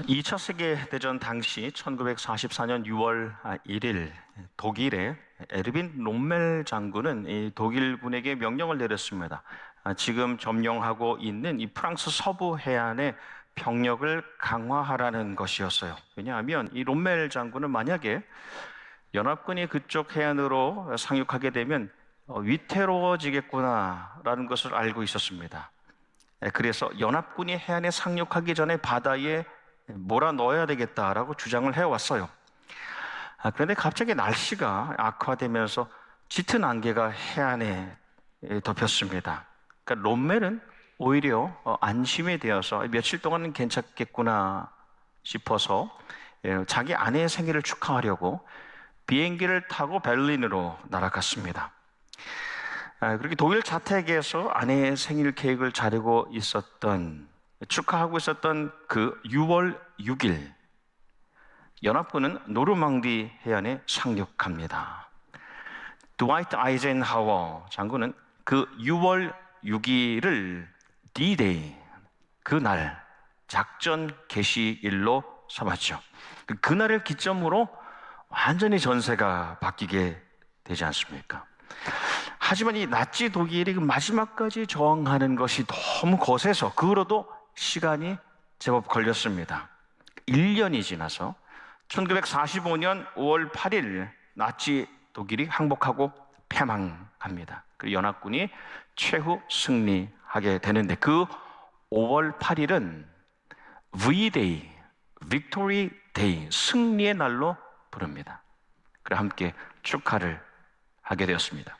2차 세계대전 당시 1944년 6월 1일 독일의 에르빈 롬멜 장군은 이 독일군에게 명령을 내렸습니다. 지금 점령하고 있는 이 프랑스 서부 해안의 병력을 강화하라는 것이었어요. 왜냐하면 이 롬멜 장군은 만약에 연합군이 그쪽 해안으로 상륙하게 되면 위태로워지겠구나라는 것을 알고 있었습니다. 그래서 연합군이 해안에 상륙하기 전에 바다에 몰아넣어야 되겠다라고 주장을 해왔어요. 그런데 갑자기 날씨가 악화되면서 짙은 안개가 해안에 덮였습니다. 그러니까 롬멜은 오히려 안심이 되어서 며칠 동안은 괜찮겠구나 싶어서 자기 아내의 생일을 축하하려고 비행기를 타고 베를린으로 날아갔습니다. 그렇게 독일 자택에서 아내의 생일 케이크를 자르고 축하하고 있었던 그 6월 6일, 연합군은 노르망디 해안에 상륙합니다. 드와이트 아이젠하워 장군은 그 6월 6일을 D-Day, 그날 작전 개시일로 삼았죠. 그날을 기점으로 완전히 전세가 바뀌게 되지 않습니까? 하지만 이 나치 독일이 마지막까지 저항하는 것이 너무 거세서 그 후로도 시간이 제법 걸렸습니다. 1년이 지나서 1945년 5월 8일 나치 독일이 항복하고 패망합니다. 그리고 연합군이 최후 승리하게 되는데 그 5월 8일은 V-Day, Victory Day, 승리의 날로 부릅니다. 그래 함께 축하를 하게 되었습니다.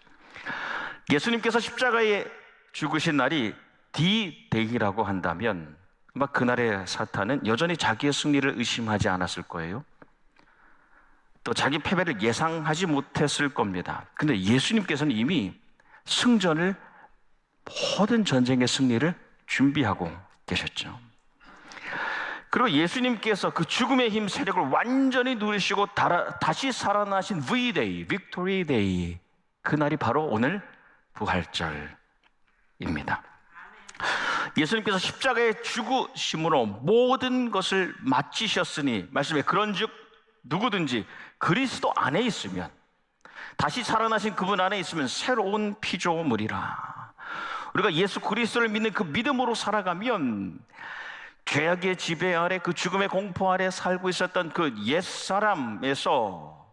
예수님께서 십자가에 죽으신 날이 D-Day라고 한다면 아마 그날의 사탄은 여전히 자기의 승리를 의심하지 않았을 거예요. 또 자기 패배를 예상하지 못했을 겁니다. 근데 예수님께서는 이미 승전을, 모든 전쟁의 승리를 준비하고 계셨죠. 그리고 예수님께서 그 죽음의 힘 세력을 완전히 누리시고 다시 살아나신 V-Day, Victory Day, 그날이 바로 오늘 부활절입니다. 예수님께서 십자가에 죽으심으로 모든 것을 마치셨으니, 말씀에 그런즉 누구든지 그리스도 안에 있으면, 다시 살아나신 그분 안에 있으면 새로운 피조물이라. 우리가 예수 그리스도를 믿는 그 믿음으로 살아가면 죄악의 지배 아래, 그 죽음의 공포 아래 살고 있었던 그 옛사람에서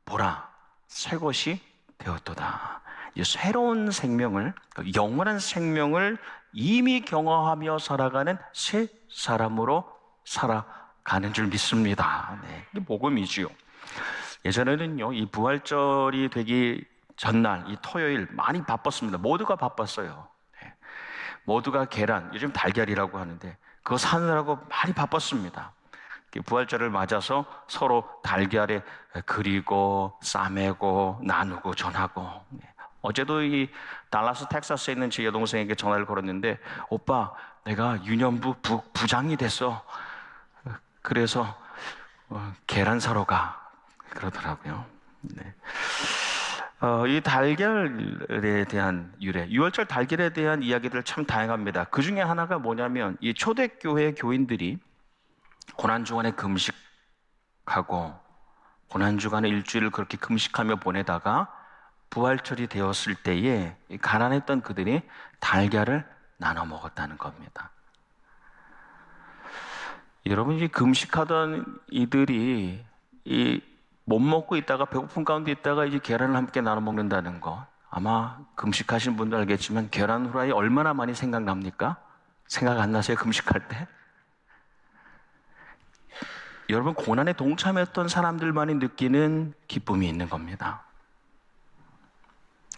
보라, 새 것이 되었도다. 새로운 생명을, 영원한 생명을 이미 경험하며 살아가는 새 사람으로 살아가는 줄 믿습니다. 이게 복음이지요. 예전에는요, 이 부활절이 되기 전날, 이 토요일 많이 바빴습니다. 모두가 바빴어요. 모두가 계란, 요즘 달걀이라고 하는데 그거 사느라고 많이 바빴습니다. 부활절을 맞아서 서로 달걀에 그리고 싸매고 나누고 전하고. 어제도 이 달라스 텍사스에 있는 제 여동생에게 전화를 걸었는데, 오빠 내가 유년부 부장이 됐어. 그래서 계란 사러 가 그러더라고요. 이 달걀에 대한 유래, 6월절 달걀에 대한 이야기들 참 다양합니다. 그 중에 하나가 뭐냐면, 이 초대교회 교인들이 고난주간에 금식하고, 고난주간에 일주일을 그렇게 금식하며 보내다가 부활절이 되었을 때에 가난했던 그들이 달걀을 나눠 먹었다는 겁니다. 여러분, 이 금식하던 이들이 못 먹고 있다가, 배고픈 가운데 있다가 이제 계란을 함께 나눠 먹는다는 거, 아마 금식하신 분도 알겠지만 계란 후라이 얼마나 많이 생각납니까? 생각 안 나세요? 금식할 때? 여러분, 고난에 동참했던 사람들만이 느끼는 기쁨이 있는 겁니다.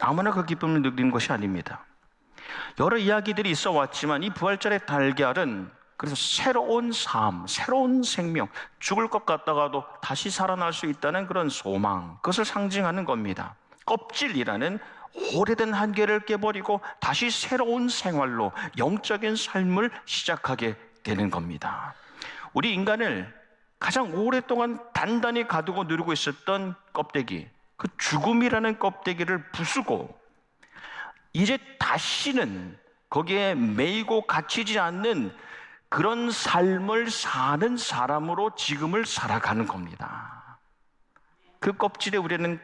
아무나 그 기쁨을 느끼는 것이 아닙니다. 여러 이야기들이 있어 왔지만 이 부활절의 달걀은 그래서 새로운 삶, 새로운 생명, 죽을 것 같다가도 다시 살아날 수 있다는 그런 소망, 그것을 상징하는 겁니다. 껍질이라는 오래된 한계를 깨버리고 다시 새로운 생활로 영적인 삶을 시작하게 되는 겁니다. 우리 인간을 가장 오랫동안 단단히 가두고 누르고 있었던 껍데기, 그 죽음이라는 껍데기를 부수고 이제 다시는 거기에 매이고 갇히지 않는 그런 삶을 사는 사람으로 지금을 살아가는 겁니다. 그 껍질에 우리는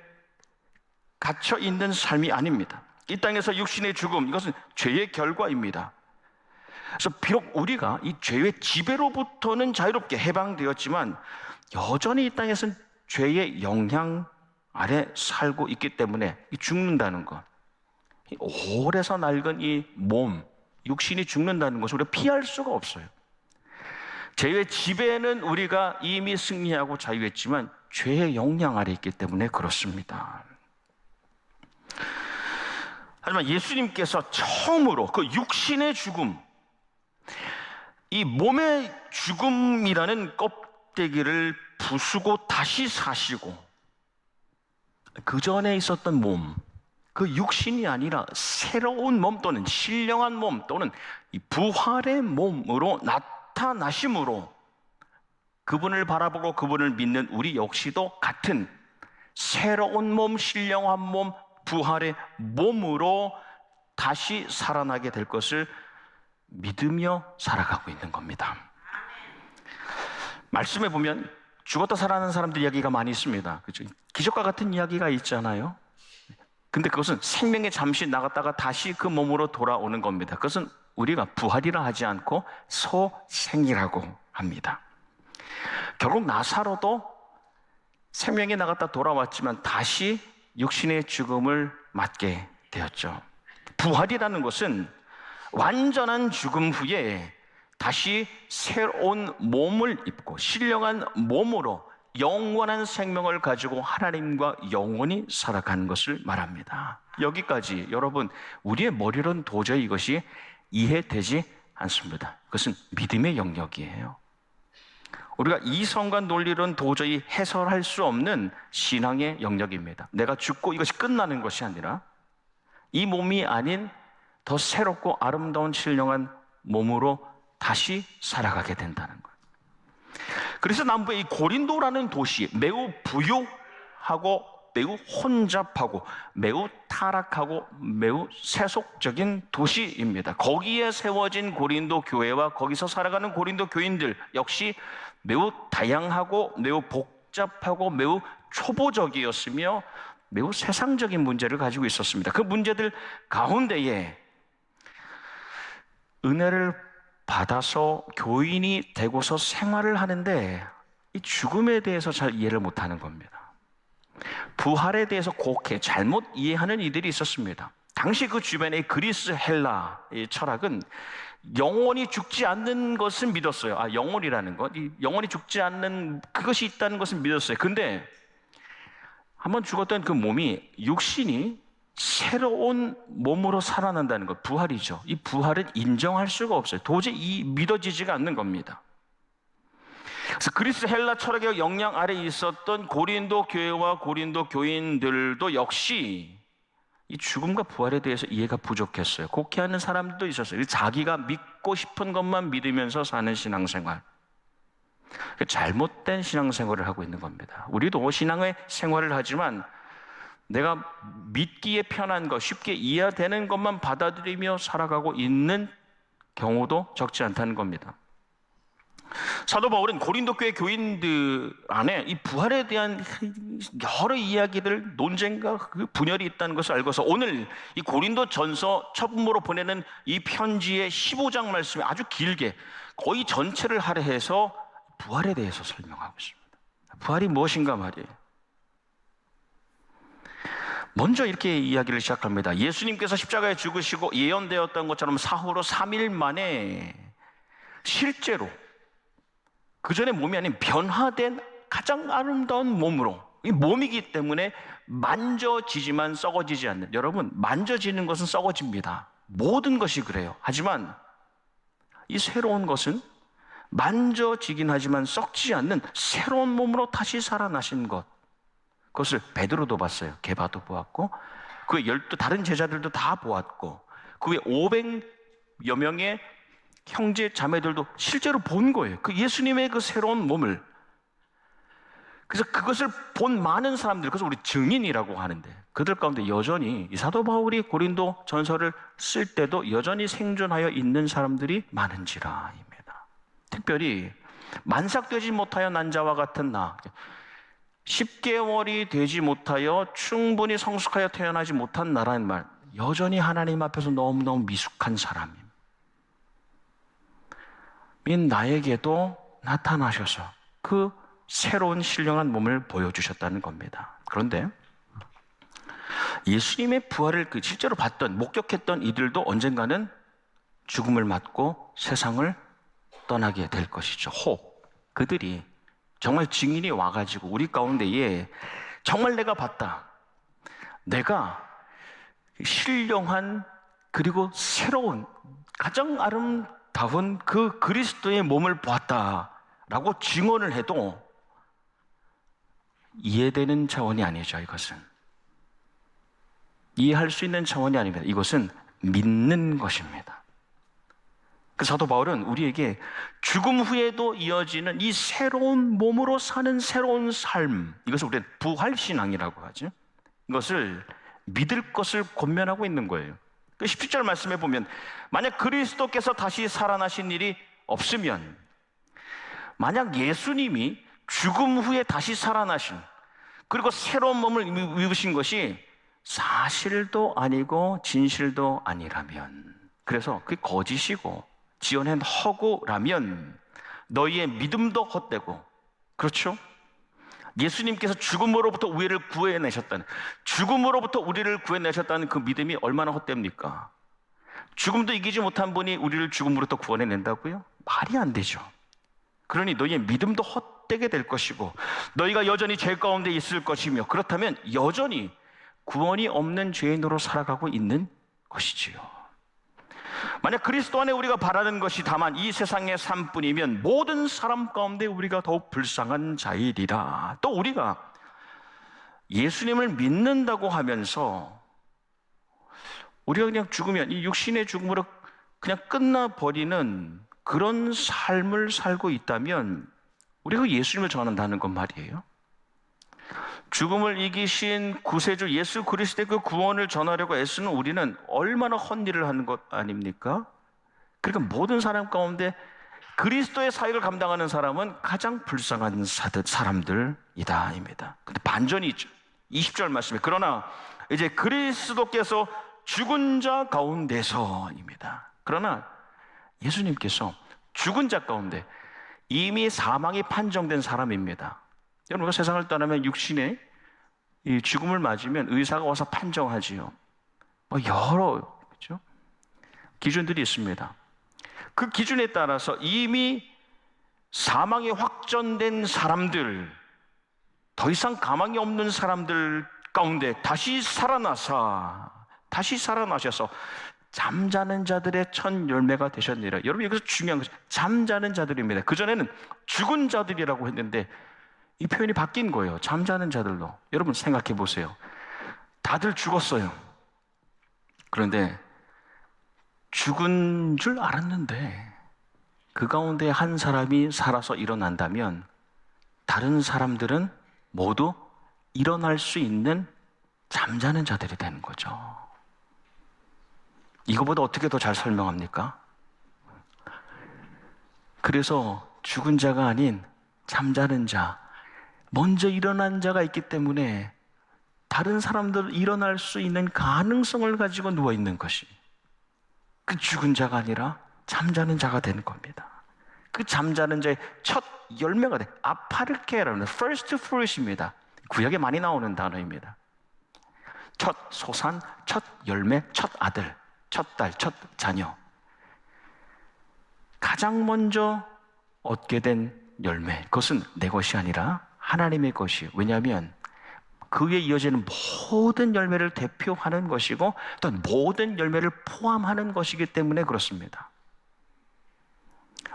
갇혀 있는 삶이 아닙니다. 이 땅에서 육신의 죽음, 이것은 죄의 결과입니다. 그래서 비록 우리가 이 죄의 지배로부터는 자유롭게 해방되었지만 여전히 이 땅에서는 죄의 영향 아래 살고 있기 때문에 죽는다는 것, 오래서 낡은 이 몸, 육신이 죽는다는 것을 우리가 피할 수가 없어요. 죄의 지배는 우리가 이미 승리하고 자유했지만 죄의 영향 아래 있기 때문에 그렇습니다. 하지만 예수님께서 처음으로 그 육신의 죽음, 이 몸의 죽음이라는 껍데기를 부수고 다시 사시고, 그 전에 있었던 몸, 그 육신이 아니라 새로운 몸 또는 신령한 몸 또는 이 부활의 몸으로 나타나심으로 그분을 바라보고 그분을 믿는 우리 역시도 같은 새로운 몸, 신령한 몸, 부활의 몸으로 다시 살아나게 될 것을 믿으며 살아가고 있는 겁니다. 말씀에 보면 죽었다 살아나는 사람들 이야기가 많이 있습니다. 그렇죠? 기적과 같은 이야기가 있잖아요. 근데 그것은 생명에 잠시 나갔다가 다시 그 몸으로 돌아오는 겁니다. 그것은 우리가 부활이라 하지 않고 소생이라고 합니다. 결국 나사로도 생명에 나갔다 돌아왔지만 다시 육신의 죽음을 맞게 되었죠. 부활이라는 것은 완전한 죽음 후에 다시 새로운 몸을 입고 신령한 몸으로 영원한 생명을 가지고 하나님과 영원히 살아가는 것을 말합니다. 여기까지 여러분, 우리의 머리로는 도저히 이것이 이해되지 않습니다. 그것은 믿음의 영역이에요. 우리가 이성과 논리로는 도저히 해설할 수 없는 신앙의 영역입니다. 내가 죽고 이것이 끝나는 것이 아니라 이 몸이 아닌 더 새롭고 아름다운 신령한 몸으로 다시 살아가게 된다는 거예요. 그래서 남부의 이 고린도라는 도시, 매우 부유하고 매우 혼잡하고 매우 타락하고 매우 세속적인 도시입니다. 거기에 세워진 고린도 교회와 거기서 살아가는 고린도 교인들 역시 매우 다양하고 매우 복잡하고 매우 초보적이었으며 매우 세상적인 문제를 가지고 있었습니다. 그 문제들 가운데에 은혜를 받아서 교인이 되고서 생활을 하는데 이 죽음에 대해서 잘 이해를 못하는 겁니다. 부활에 대해서 곡해 잘못 이해하는 이들이 있었습니다. 당시 그 주변의 그리스 헬라의 철학은 영원히 죽지 않는 것은 믿었어요. 영혼이라는 것, 영원히 죽지 않는 그것이 있다는 것은 믿었어요. 근데 한번 죽었던 그 몸이, 육신이 새로운 몸으로 살아난다는 것, 부활이죠. 이 부활은 인정할 수가 없어요. 도저히 믿어지지가 않는 겁니다. 그래서 그리스 헬라 철학의 영향 아래 있었던 고린도 교회와 고린도 교인들도 역시 이 죽음과 부활에 대해서 이해가 부족했어요. 곡해하는 사람들도 있었어요. 자기가 믿고 싶은 것만 믿으면서 사는 신앙생활, 잘못된 신앙생활을 하고 있는 겁니다. 우리도 신앙의 생활을 하지만 내가 믿기에 편한 것, 쉽게 이해되는 것만 받아들이며 살아가고 있는 경우도 적지 않다는 겁니다. 사도 바울은 고린도 교회 교인들 안에 이 부활에 대한 여러 이야기들, 논쟁과 그 분열이 있다는 것을 알고서 오늘 이 고린도 전서 처음으로 보내는 이 편지의 15장 말씀에 아주 길게 거의 전체를 할애해서 부활에 대해서 설명하고 있습니다. 부활이 무엇인가 말이에요. 먼저 이렇게 이야기를 시작합니다. 예수님께서 십자가에 죽으시고 예언되었던 것처럼 사후로 3일 만에 실제로 그 전에 몸이 아닌 변화된 가장 아름다운 몸으로, 이 몸이기 때문에 만져지지만 썩어지지 않는, 여러분 만져지는 것은 썩어집니다. 모든 것이 그래요. 하지만 이 새로운 것은 만져지긴 하지만 썩지 않는 새로운 몸으로 다시 살아나신 것, 그것을 베드로도 봤어요. 게바도 보았고 그 12 다른 제자들도 다 보았고 그 외 500여 명의 형제 자매들도 실제로 본 거예요. 그 예수님의 그 새로운 몸을. 그래서 그것을 본 많은 사람들, 그래서 우리 증인이라고 하는데, 그들 가운데 여전히 이 사도 바울이 고린도 전서를 쓸 때도 여전히 생존하여 있는 사람들이 많은지라입니다. 특별히 만삭되지 못하여 난 자와 같은 나, 10개월이 되지 못하여 충분히 성숙하여 태어나지 못한 나라는 말, 여전히 하나님 앞에서 너무너무 미숙한 사람인 나에게도 나타나셔서 그 새로운 신령한 몸을 보여주셨다는 겁니다. 그런데 예수님의 부활을 실제로 봤던, 목격했던 이들도 언젠가는 죽음을 맞고 세상을 떠나게 될 것이죠. 혹 그들이 정말 증인이 와가지고 우리 가운데에 정말 내가 봤다, 내가 신령한 그리고 새로운 가장 아름다운 그 그리스도의 몸을 보았다라고 증언을 해도 이해되는 차원이 아니죠. 이것은 이해할 수 있는 차원이 아닙니다. 이것은 믿는 것입니다. 그 사도 바울은 우리에게 죽음 후에도 이어지는 이 새로운 몸으로 사는 새로운 삶, 이것을 우리는 부활신앙이라고 하죠. 이것을 믿을 것을 권면하고 있는 거예요. 그 17절 말씀에 보면 만약 그리스도께서 다시 살아나신 일이 없으면, 만약 예수님이 죽음 후에 다시 살아나신 그리고 새로운 몸을 입으신 것이 사실도 아니고 진실도 아니라면, 그래서 그게 거짓이고 지어낸 허구라면 너희의 믿음도 헛되고, 그렇죠? 예수님께서 죽음으로부터 우리를 구해내셨다는, 죽음으로부터 우리를 구해내셨다는 그 믿음이 얼마나 헛됩니까? 죽음도 이기지 못한 분이 우리를 죽음으로부터 구원해낸다고요? 말이 안 되죠. 그러니 너희의 믿음도 헛되게 될 것이고 너희가 여전히 죄 가운데 있을 것이며, 그렇다면 여전히 구원이 없는 죄인으로 살아가고 있는 것이지요. 만약 그리스도 안에 우리가 바라는 것이 다만 이 세상의 삶뿐이면 모든 사람 가운데 우리가 더욱 불쌍한 자이리라. 또 우리가 예수님을 믿는다고 하면서 우리가 그냥 죽으면 이 육신의 죽음으로 그냥 끝나버리는 그런 삶을 살고 있다면 우리가 예수님을 전한다는 건 말이에요. 죽음을 이기신 구세주 예수 그리스도의 그 구원을 전하려고 애쓰는 우리는 얼마나 헛일을 하는 것 아닙니까? 그러니까 모든 사람 가운데 그리스도의 사역을 감당하는 사람은 가장 불쌍한 사람들이다 입니다. 근데 반전이 있죠. 20절 말씀에 그러나 이제 그리스도께서 죽은 자 가운데서입니다. 그러나 예수님께서 죽은 자 가운데 이미 사망이 판정된 사람입니다. 여러분, 세상을 떠나면 육신의 이 죽음을 맞으면 의사가 와서 판정하지요. 여러 그렇죠? 기준들이 있습니다. 그 기준에 따라서 이미 사망이 확정된 사람들, 더 이상 가망이 없는 사람들 가운데 다시 살아나셔서 잠자는 자들의 첫 열매가 되셨느니라. 여러분, 여기서 중요한 것은 잠자는 자들입니다. 그전에는 죽은 자들이라고 했는데 이 표현이 바뀐 거예요. 잠자는 자들로. 여러분 생각해 보세요. 다들 죽었어요. 그런데 죽은 줄 알았는데 그 가운데 한 사람이 살아서 일어난다면 다른 사람들은 모두 일어날 수 있는 잠자는 자들이 되는 거죠. 이거보다 어떻게 더 잘 설명합니까? 그래서 죽은 자가 아닌 잠자는 자, 먼저 일어난 자가 있기 때문에 다른 사람들 일어날 수 있는 가능성을 가지고 누워있는 것이 그 죽은 자가 아니라 잠자는 자가 되는 겁니다. 그 잠자는 자의 첫 열매가 돼. 아파르케라는 first fruit입니다. 구약에 많이 나오는 단어입니다. 첫 소산, 첫 열매, 첫 아들, 첫 딸, 첫 자녀. 가장 먼저 얻게 된 열매, 그것은 내 것이 아니라 하나님의 것이에요. 왜냐하면 그에 이어지는 모든 열매를 대표하는 것이고 또 모든 열매를 포함하는 것이기 때문에 그렇습니다.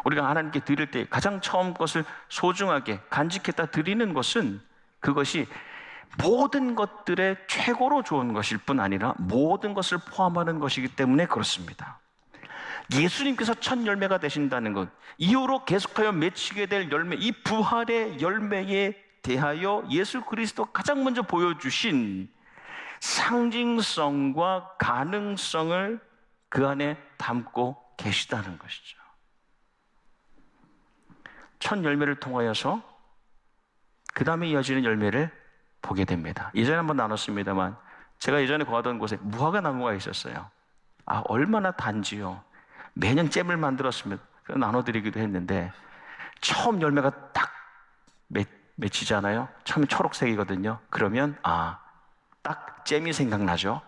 우리가 하나님께 드릴 때 가장 처음 것을 소중하게 간직했다 드리는 것은 그것이 모든 것들의 최고로 좋은 것일 뿐 아니라 모든 것을 포함하는 것이기 때문에 그렇습니다. 예수님께서 첫 열매가 되신다는 것, 이후로 계속하여 맺히게 될 열매, 이 부활의 열매에 대하여 예수 그리스도 가장 먼저 보여주신 상징성과 가능성을 그 안에 담고 계시다는 것이죠. 첫 열매를 통하여서 그 다음에 이어지는 열매를 보게 됩니다. 예전에 한번 나눴습니다만 제가 예전에 거하던 곳에 무화과 나무가 있었어요. 얼마나 단지요. 매년 잼을 만들었으면 나눠드리기도 했는데 처음 열매가 딱 맺히잖아요. 처음에 초록색이거든요. 그러면 딱 잼이 생각나죠.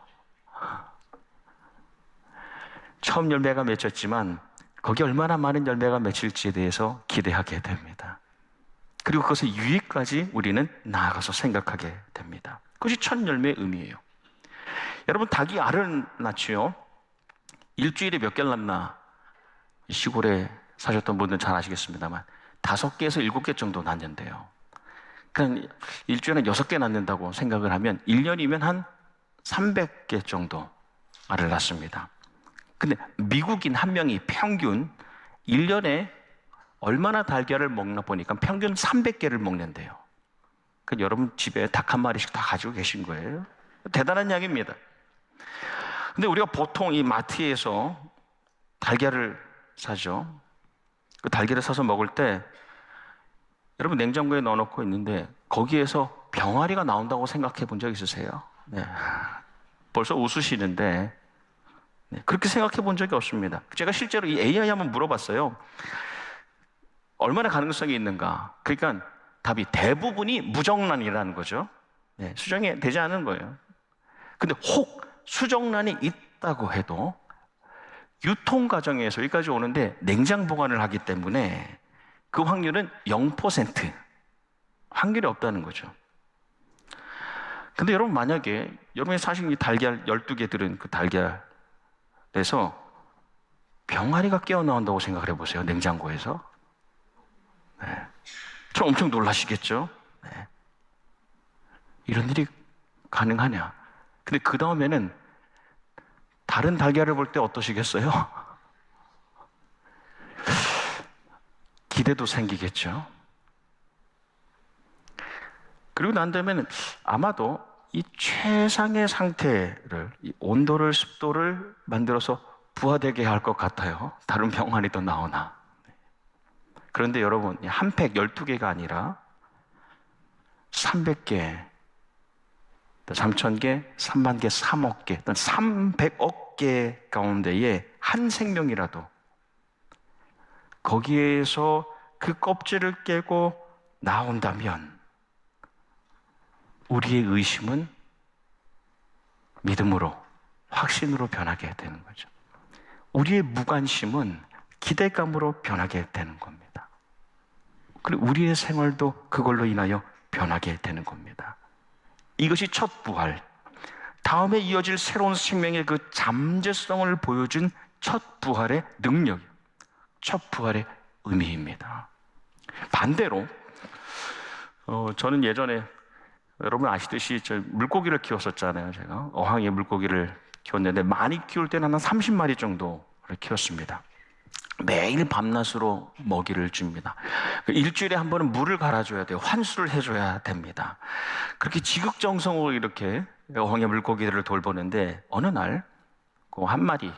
처음 열매가 맺혔지만 거기 얼마나 많은 열매가 맺힐지에 대해서 기대하게 됩니다. 그리고 그것의 유익까지 우리는 나아가서 생각하게 됩니다. 그것이 첫 열매의 의미예요. 여러분, 닭이 알을 낳지요. 일주일에 몇 개를 낳나? 시골에 사셨던 분들은 잘 아시겠습니다만 5개에서 7개 정도 낳는데요. 그냥 일주일에 6개 낳는다고 생각을 하면 1년이면 한 300개 정도 알을 낳습니다. 근데 미국인 한 명이 평균 1년에 얼마나 달걀을 먹나 보니까 평균 300개를 먹는데요. 그러니까 여러분 집에 닭 한 마리씩 다 가지고 계신 거예요. 대단한 양입니다. 근데 우리가 보통 이 마트에서 달걀을 사죠. 그 달걀을 사서 먹을 때 여러분 냉장고에 넣어놓고 있는데 거기에서 병아리가 나온다고 생각해 본 적 있으세요? 네. 벌써 웃으시는데 그렇게 생각해 본 적이 없습니다. 제가 실제로 이 AI 한번 물어봤어요. 얼마나 가능성이 있는가? 그러니까 답이 대부분이 무정란이라는 거죠. 수정이 되지 않은 거예요. 근데 혹 수정란이 있다고 해도 유통 과정에서 여기까지 오는데 냉장 보관을 하기 때문에 그 확률은 0%. 확률이 없다는 거죠. 근데 여러분 만약에 여러분이 사실 이 달걀 12개 들은 그 달걀에서 병아리가 깨어나온다고 생각을 해보세요. 냉장고에서. 저 엄청 놀라시겠죠? 이런 일이 가능하냐? 근데 그 다음에는 다른 달걀을 볼 때 어떠시겠어요? 기대도 생기겠죠? 그리고 난 다음에는 아마도 이 최상의 상태를, 이 온도를, 습도를 만들어서 부화되게 할 것 같아요. 다른 병아리 더 나오나. 그런데 여러분, 한 팩 12개가 아니라 300개, 3,000개, 3만 개, 3억 개, 300억 개 가운데에 한 생명이라도 거기에서 그 껍질을 깨고 나온다면 우리의 의심은 믿음으로, 확신으로 변하게 되는 거죠. 우리의 무관심은 기대감으로 변하게 되는 겁니다. 그리고 우리의 생활도 그걸로 인하여 변하게 되는 겁니다. 이것이 첫 부활, 다음에 이어질 새로운 생명의 그 잠재성을 보여준 첫 부활의 능력, 첫 부활의 의미입니다. 반대로 저는 예전에 여러분 아시듯이 저 물고기를 키웠었잖아요. 제가 어항에 물고기를 키웠는데 많이 키울 때는 한 30마리 정도를 키웠습니다. 매일 밤낮으로 먹이를 줍니다. 일주일에 한 번은 물을 갈아줘야 돼요. 환수를 해줘야 됩니다. 그렇게 지극정성으로 이렇게 어항의 물고기들을 돌보는데 어느 날 그 한 마리,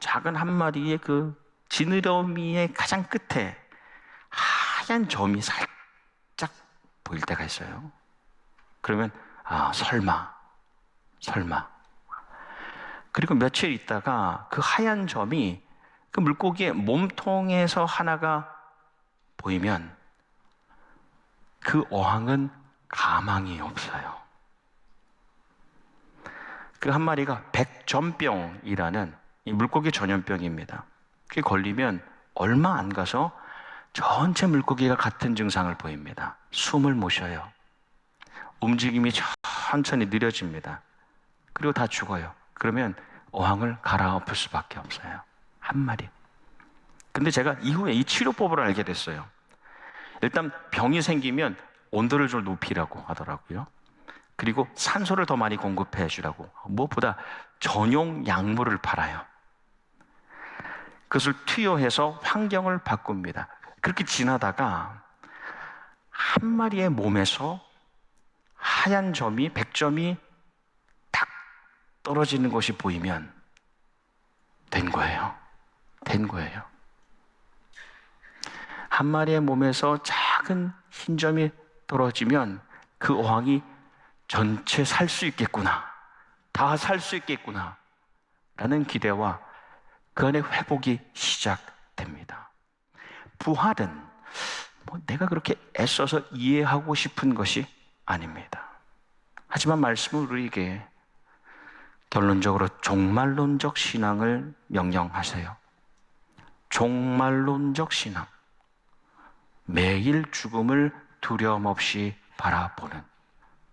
작은 한 마리의 그 지느러미의 가장 끝에 하얀 점이 살짝 보일 때가 있어요. 그러면 설마. 그리고 며칠 있다가 그 하얀 점이 그 물고기의 몸통에서 하나가 보이면 그 어항은 가망이 없어요. 그 한 마리가 백전병이라는 이 물고기 전염병입니다. 그게 걸리면 얼마 안 가서 전체 물고기가 같은 증상을 보입니다. 숨을 못 쉬어요. 움직임이 천천히 느려집니다. 그리고 다 죽어요. 그러면 어항을 갈아엎을 수밖에 없어요. 한 마리. 근데 제가 이후에 이 치료법을 알게 됐어요. 일단 병이 생기면 온도를 좀 높이라고 하더라고요. 그리고 산소를 더 많이 공급해 주라고. 무엇보다 전용 약물을 팔아요. 그것을 투여해서 환경을 바꿉니다. 그렇게 지나다가 한 마리의 몸에서 하얀 점이, 백점이 딱 떨어지는 것이 보이면 된 거예요. 한 마리의 몸에서 작은 흰 점이 떨어지면 그 어항이 전체 살 수 있겠구나, 다 살 수 있겠구나 라는 기대와 그 안에 회복이 시작됩니다. 부활은 내가 그렇게 애써서 이해하고 싶은 것이 아닙니다. 하지만 말씀은 우리에게 결론적으로 종말론적 신앙을 명령하세요. 종말론적 신앙, 매일 죽음을 두려움 없이 바라보는,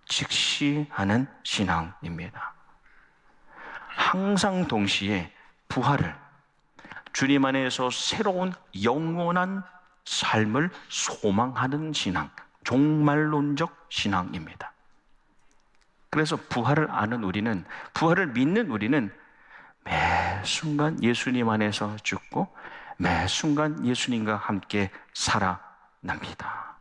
직시하는 신앙입니다. 항상 동시에 부활을, 주님 안에서 새로운 영원한 삶을 소망하는 신앙, 종말론적 신앙입니다. 그래서 부활을 아는 우리는, 부활을 믿는 우리는 매 순간 예수님 안에서 죽고 매 순간 예수님과 함께 살아납니다.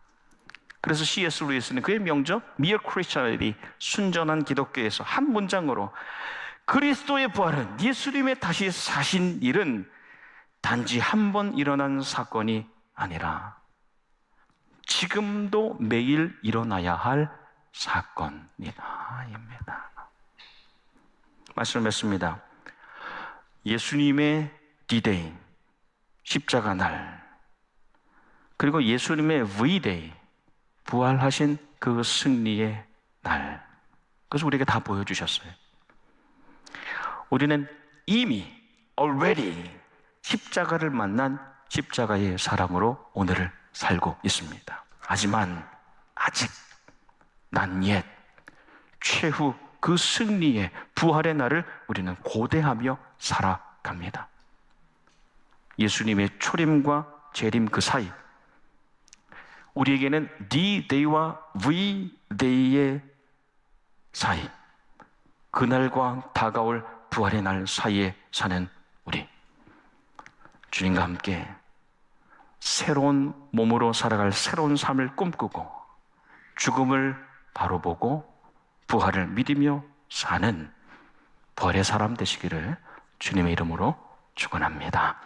그래서 C.S. 루이스는 그의 명저 Mere Christianity, 순전한 기독교에서 한 문장으로 그리스도의 부활은, 예수님의 다시 사신 일은 단지 한 번 일어난 사건이 아니라 지금도 매일 일어나야 할 사건이다입니다. 말씀을 맺습니다. 예수님의 D-Day, 십자가 날, 그리고 예수님의 V-Day, 부활하신 그 승리의 날, 그래서 우리에게 다 보여주셨어요. 우리는 이미 already 십자가를 만난 십자가의 사람으로 오늘을 살고 있습니다. 하지만 아직 난 옛 최후 그 승리의 부활의 날을 우리는 고대하며 살아갑니다. 예수님의 초림과 재림 그 사이, 우리에게는 D-Day와 V-Day의 사이, 그날과 다가올 부활의 날 사이에 사는 우리, 주님과 함께 새로운 몸으로 살아갈 새로운 삶을 꿈꾸고 죽음을 바로 보고 부활을 믿으며 사는 부활의 사람 되시기를 주님의 이름으로 축원합니다.